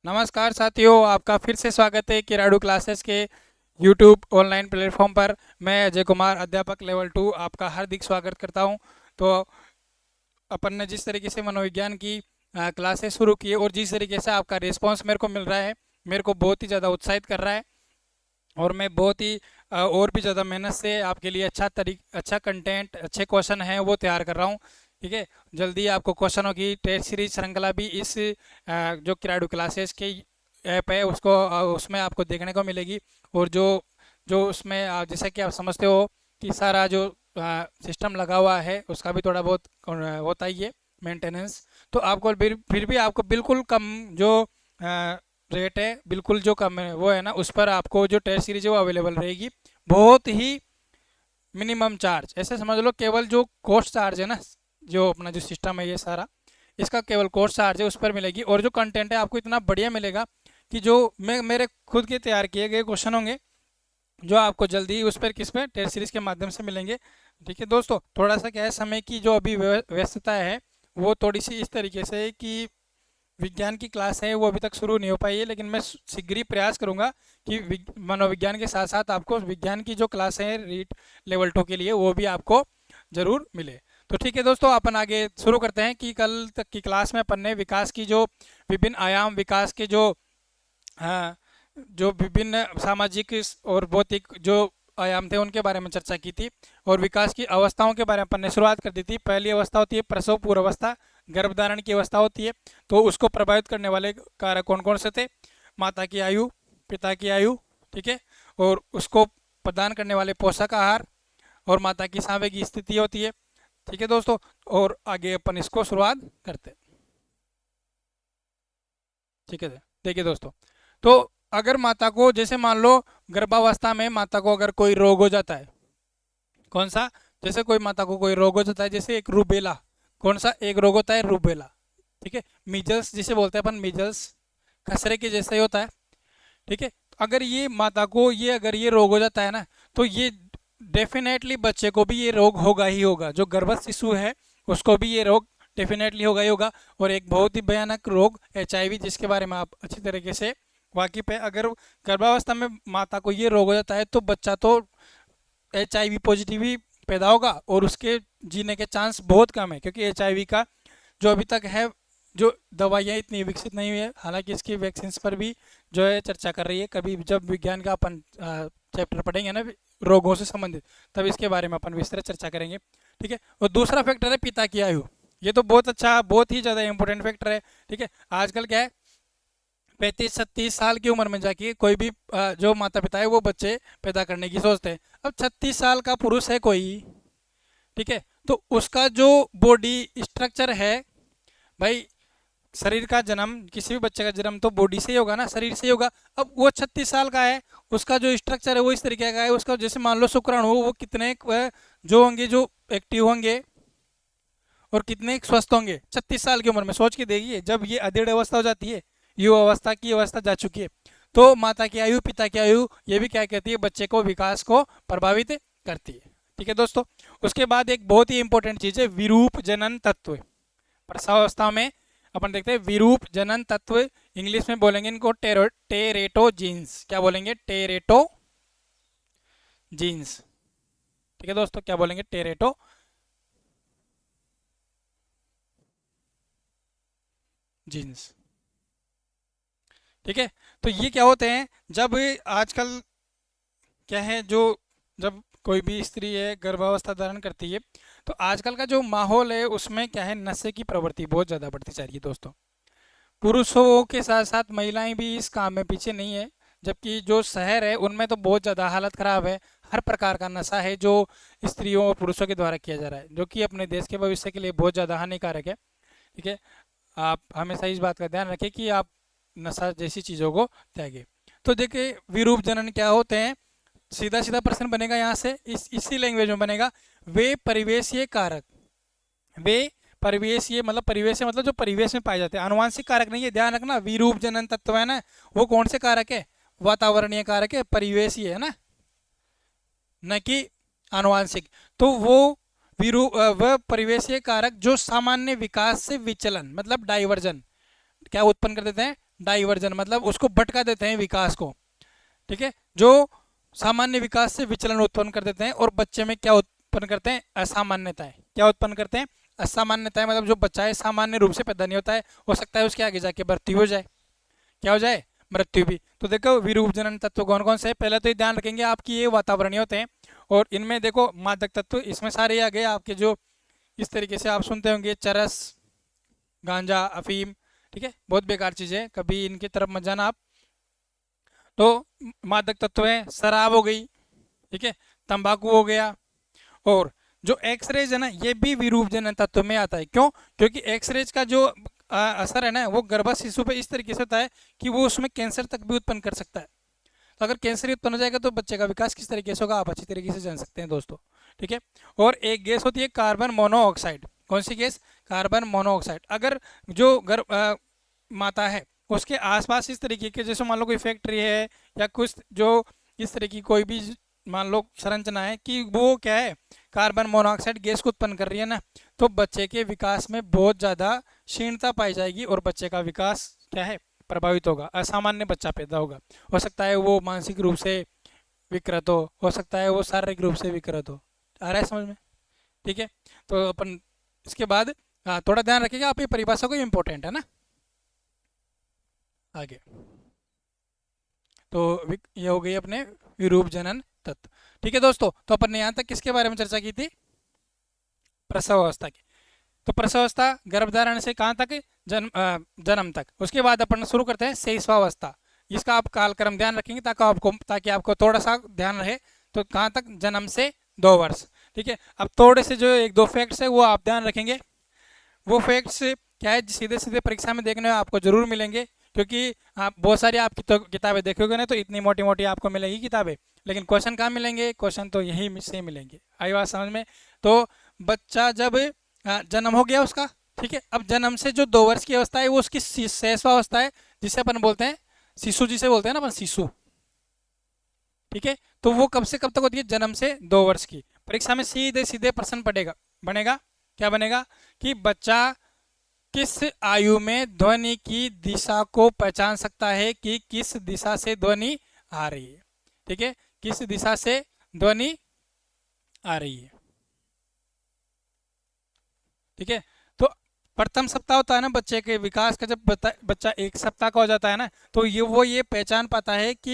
नमस्कार साथियों, आपका फिर से स्वागत है किराडू क्लासेस के यूट्यूब ऑनलाइन प्लेटफॉर्म पर। मैं अजय कुमार, अध्यापक लेवल 2, आपका हार्दिक स्वागत करता हूं। तो अपन ने जिस तरीके से मनोविज्ञान की क्लासेस शुरू की है और जिस तरीके से आपका रिस्पांस मेरे को मिल रहा है, मेरे को बहुत ही ज़्यादा उत्साहित कर रहा है। और मैं बहुत ही और भी ज़्यादा मेहनत से आपके लिए अच्छा कंटेंट, अच्छे क्वेश्चन हैं वो तैयार कर रहा हूँ। ठीक है, जल्दी आपको क्वेश्चनों की टेस्ट सीरीज श्रृंखला भी इस जो किराडू क्लासेस के ऐप है उसमें आपको देखने को मिलेगी। और जो जो उसमें जैसा कि आप समझते हो कि सारा जो सिस्टम लगा हुआ है उसका भी थोड़ा बहुत होता ही है मेंटेनेंस। तो आपको फिर भी आपको बिल्कुल कम जो रेट है, बिल्कुल जो कम है वो है ना, उस पर आपको जो टेस्ट सीरीज है वो अवेलेबल रहेगी। बहुत ही मिनिमम चार्ज, ऐसे समझ लो केवल जो कोर्स चार्ज है ना, जो अपना जो सिस्टम है ये सारा, इसका केवल कोर्स चार्ज है उस पर मिलेगी। और जो कंटेंट है आपको इतना बढ़िया मिलेगा कि जो मैं मेरे खुद के तैयार किए गए क्वेश्चन होंगे जो आपको जल्दी उस पर किस पे टेस्ट सीरीज के माध्यम से मिलेंगे। ठीक है दोस्तों, थोड़ा सा क्या है, समय की जो अभी व्यस्तता है वो थोड़ी सी इस तरीके से है कि विज्ञान की क्लास है वो अभी तक शुरू नहीं हो पाई है, लेकिन मैं शीघ्र ही प्रयास करूंगा कि मनोविज्ञान के साथ साथ आपको विज्ञान की जो क्लास है रीट लेवल 2 के लिए वो भी आपको ज़रूर मिले। तो ठीक है दोस्तों, अपन आगे शुरू करते हैं कि कल तक की क्लास में अपन ने विकास की जो विभिन्न आयाम, विकास के जो हाँ, जो विभिन्न सामाजिक और भौतिक जो आयाम थे उनके बारे में चर्चा की थी। और विकास की अवस्थाओं के बारे में अपन ने शुरुआत कर दी थी। पहली अवस्था होती है प्रसव पूर्व अवस्था, गर्भधारण की अवस्था होती है। तो उसको प्रभावित करने वाले कारक कौन कौन से थे? माता की आयु, पिता की आयु, ठीक है, और उसको प्रदान करने वाले पोषक आहार, और माता की सांवेगी स्थिति होती है। ठीक है दोस्तों, और आगे अपन इसको शुरुआत करते हैं। ठीक है, देखिए दोस्तों, तो अगर माता को, जैसे मान लो गर्भावस्था में माता को अगर कोई रोग हो जाता है, कौन सा? जैसे कोई माता को कोई रोग हो जाता है, जैसे एक रूबेला, कौन सा एक रोग होता है? रूबेला। ठीक है, मीजल्स जिसे बोलते हैं अपन, मीजल्स खसरे के जैसा ही होता है। ठीक है, अगर ये माता को अगर ये रोग हो जाता है ना, तो ये डेफिनेटली बच्चे को भी ये रोग होगा ही होगा। जो गर्भस्थ शिशु है उसको भी ये रोग डेफिनेटली होगा ही होगा। और एक बहुत ही भयानक रोग HIV, जिसके बारे में आप अच्छी तरीके से वाकिफ है। अगर गर्भावस्था में माता को ये रोग हो जाता है तो बच्चा तो HIV पॉजिटिव ही पैदा होगा, और उसके जीने के चांस बहुत कम है, क्योंकि HIV का जो अभी तक है जो दवाइयाँ इतनी विकसित नहीं हुई है। हालांकि इसकी वैक्सीन पर भी जो है चर्चा कर रही है। कभी जब विज्ञान का अपन चैप्टर पढ़ेंगे ना रोगों से संबंधित, तब इसके बारे में अपन विस्तृत चर्चा करेंगे। ठीक है, और दूसरा फैक्टर है पिता की आयु। ये तो बहुत अच्छा, बहुत ही ज़्यादा इंपॉर्टेंट फैक्टर है। ठीक है, आजकल क्या है, 35-36 साल की उम्र में जाके कोई भी जो माता पिता है वो बच्चे पैदा करने की सोचते हैं। अब 36 साल का पुरुष है कोई, ठीक है, तो उसका जो बॉडी स्ट्रक्चर है भाई, शरीर का जन्म, किसी भी बच्चे का जन्म तो बॉडी से ही होगा ना, शरीर से ही होगा। अब वो 36 साल का है, उसका जो स्ट्रक्चर है वो इस तरीके का है। उसका जैसे मान लो शुक्राणु, वो कितने जो होंगे, जो एक्टिव होंगे और कितने स्वस्थ होंगे 36 साल की उम्र में। सोच के देखिए, जब ये अधेड़ अवस्था हो जाती है, युवा अवस्था की अवस्था जा चुकी है, तो माता की आयु, पिता की आयु, ये भी क्या कहती है, बच्चे को विकास को प्रभावित करती है। ठीक है दोस्तों, उसके बाद एक बहुत ही इंपॉर्टेंट चीज़ है विरूप जनन तत्व। प्रसवावस्था में अपन देखते हैं विरूप जनन तत्व, इंग्लिश में बोलेंगे इनको टेरेटो जीन्स। क्या बोलेंगे? Terrano jeans. ठीक है दोस्तों, क्या बोलेंगे? Terrano jeans. ठीक है, तो ये क्या होते हैं, जब आजकल क्या है, जो जब कोई भी स्त्री है गर्भावस्था धारण करती है, तो आजकल का जो माहौल है उसमें क्या है, नशे की प्रवृत्ति बहुत ज़्यादा बढ़ती जा रही है दोस्तों। पुरुषों के साथ साथ महिलाएं भी इस काम में पीछे नहीं है। जबकि जो शहर है उनमें तो बहुत ज़्यादा हालत ख़राब है। हर प्रकार का नशा है जो स्त्रियों और पुरुषों के द्वारा किया जा रहा है, जो कि अपने देश के भविष्य के लिए बहुत ज़्यादा हानिकारक है। ठीक है, आप हमेशा इस बात का ध्यान रखें कि आप नशा जैसी चीज़ों को त्यागें। तो देखिए, विरूप जनन क्या होते हैं, सीधा सीधा प्रश्न बनेगा यहाँ से, इसी लैंग्वेज में बनेगा। वे परिवेशीय कारक, वे परिवेशीय मतलब परिवेश से मतलब जो परिवेश में पाए जाते हैं, अनुवांशिक कारक नहीं है, ध्यान रखना। विरूप जनन तत्व है ना, वो कौन से कारक है? वातावरणीय कारक है, परिवेशीय है ना, न कि आनुवांशिक। तो वो वह परिवेशीय कारक जो सामान्य विकास से विचलन मतलब डाइवर्जन क्या उत्पन्न कर देते हैं? डाइवर्जन मतलब उसको भटका देते हैं विकास को, ठीक है, जो सामान्य विकास से विचलन उत्पन्न कर देते हैं और बच्चे में क्या उत्पन्न करते हैं, असामान्यताएं। क्या उत्पन्न करते हैं, असामान्यताएं, मतलब जो बच्चा है सामान्य रूप से पैदा नहीं होता है, हो सकता है उसके आगे जाके मृत्यु हो जाए। क्या हो जाए, मृत्यु भी। तो देखो विरूप जनन तत्व कौन कौन से हैं, पहले तो ये ध्यान रखेंगे आपकी ये वातावरणीय होते हैं, और इनमें देखो मादक तत्व इसमें सारे आ गए आपके, जो इस तरीके से आप सुनते होंगे, चरस, गांजा, अफीम, ठीक है, बहुत बेकार चीजें, कभी इनकी तरफ मत जाना आप। तो मादक तत्व है, शराब हो गई, ठीक है, तंबाकू हो गया, और जो एक्सरेज है ना ये भी विरूप जनन तत्व में आता है। क्यों, क्योंकि एक्सरेज का जो असर है ना वो गर्भ शिशु पे इस तरीके से होता है कि वो उसमें कैंसर तक भी उत्पन्न कर सकता है। तो अगर कैंसर उत्पन्न हो जाएगा तो बच्चे का विकास किस तरीके से होगा आप अच्छी तरीके से जान सकते हैं दोस्तों, ठीक है। और एक गैस होती है कार्बन मोनोऑक्साइड। कौन सी गैस, कार्बन मोनोऑक्साइड। अगर जो माता है उसके आसपास इस तरीके के, जैसे मान लो कोई फैक्ट्री है या कुछ जो इस तरह की कोई भी मान लो संरचना है कि वो क्या है, कार्बन मोनोऑक्साइड गैस को उत्पन्न कर रही है ना, तो बच्चे के विकास में बहुत ज़्यादा क्षीणता पाई जाएगी और बच्चे का विकास क्या है, प्रभावित होगा, असामान्य बच्चा पैदा होगा। हो सकता है वो मानसिक रूप से विकृत हो सकता है वो शारीरिक रूप से विकृत हो। आ रहा है समझ में, ठीक है। तो अपन इसके बाद थोड़ा ध्यान रखिएगा, आप ये परिभाषा को इम्पोर्टेंट है ना। आगे तो ये हो गई अपने विरूप जनन तत्व, ठीक है दोस्तों। तो अपन ने यहाँ तक किसके बारे में चर्चा की थी, प्रसव अवस्था की। तो प्रसव अवस्था गर्भधारण से कहाँ तक, जन्म तक। उसके बाद अपन शुरू करते हैं शैशवावस्था। इसका आप कालक्रम ध्यान रखेंगे ताकि आपको थोड़ा सा ध्यान रहे। तो कहाँ तक, जन्म से 2 वर्ष, ठीक है। अब थोड़े से जो एक दो फैक्ट्स है वो आप ध्यान रखेंगे। वो फैक्ट्स क्या है, सीधे सीधे परीक्षा में देखने में आपको जरूर मिलेंगे, क्योंकि आप बहुत सारी आप किताबें देखोगे ना तो इतनी मोटी मोटी आपको मिलेगी किताबें, लेकिन क्वेश्चन कहाँ मिलेंगे, क्वेश्चन तो यही से मिलेंगे। आई बात समझ में। तो बच्चा जब जन्म हो गया उसका, ठीक है, अब जन्म से जो 2 वर्ष की अवस्था है वो उसकी शैशवावस्था है, जिसे अपन बोलते हैं शिशु, जिसे बोलते हैं ना अपन शिशु, ठीक है। तो वो कब से कब तक होती है, जन्म से 2 वर्ष की। परीक्षा में सीधे सीधे प्रश्न पड़ेगा, बनेगा क्या बनेगा कि बच्चा किस आयु में ध्वनि की दिशा को पहचान सकता है कि किस दिशा से ध्वनि आ रही है, ठीक है, किस दिशा से ध्वनि आ रही है, ठीक है। तो प्रथम सप्ताह होता है ना बच्चे के विकास का, जब बच्चा 1 सप्ताह का हो जाता है ना, तो ये पहचान पाता है कि